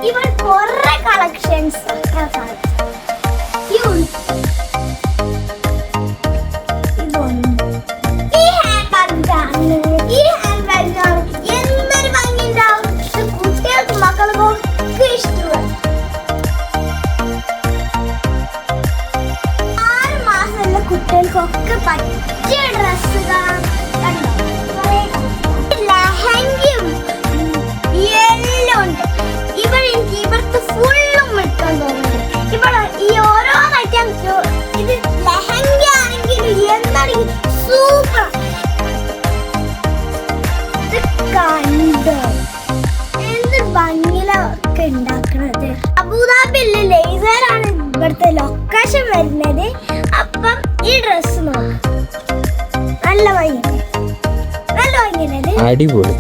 ഇവിടെ കുറെ കളക്ഷൻസ് എന്തൊരു ഭംഗിയുണ്ടാവും. കുട്ടികൾക്ക് മക്കൾക്കൊക്കെ ഇഷ്ടമാണ്. 6 മാസമുള്ള കുട്ടികൾക്കൊക്കെ പറ്റിയ ഡ്രസ്സുകൾ കണ്ടോ. ലഹങ്കയും എല്ലാം ഉണ്ട്. ഇവിടെ എനിക്ക് ഇവിടുത്തെ ഫുള്ളും എടുക്കാൻ തോന്നുന്നുണ്ട്. ഇവിടെ ഈ ഓരോ ഐറ്റം ഇത് ലഹങ്ക ആണെങ്കിലും എന്താണെങ്കിലും സൂപ്പർ. ഇത് കണ്ടോ എന്ത് ഭംഗിയിലൊക്കെ ഉണ്ടാക്കണത്. അബുദാബിയിലെ ലേസറാണ് ഇവിടുത്തെ ലൊക്കേഷൻ വരുന്നത്. അപ്പം ഈ ഡ്രസ് നോക്കാം. നല്ല ഭംഗിയല്ലേ, നല്ല ഭംഗിയല്ലേ. അടിപൊളി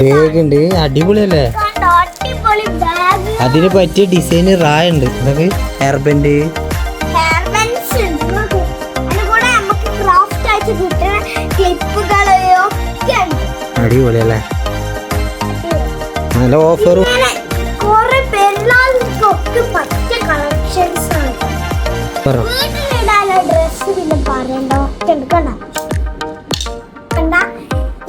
ബാഗ് ഉണ്ട്. അടിപൊളിയല്ലേ. അടിപൊളി ബാഗ്. അതിന് പറ്റിയ ഡിസൈൻ റായുണ്ട്. ഇതൊക്കെ ഹെയർ ബാൻഡ് അടിപൊളിയല്ലേ. നല്ല ഓഫറും ഡ്രസ് പിന്നെ പറയണ്ടോ.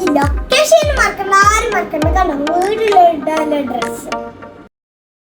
ഈ ലൊക്കേഷൻ മറക്കണ്ട, ആരും മറക്കണ്ട. കാരണം വീട്ടിലിടാനുള്ള ഡ്രസ്സ്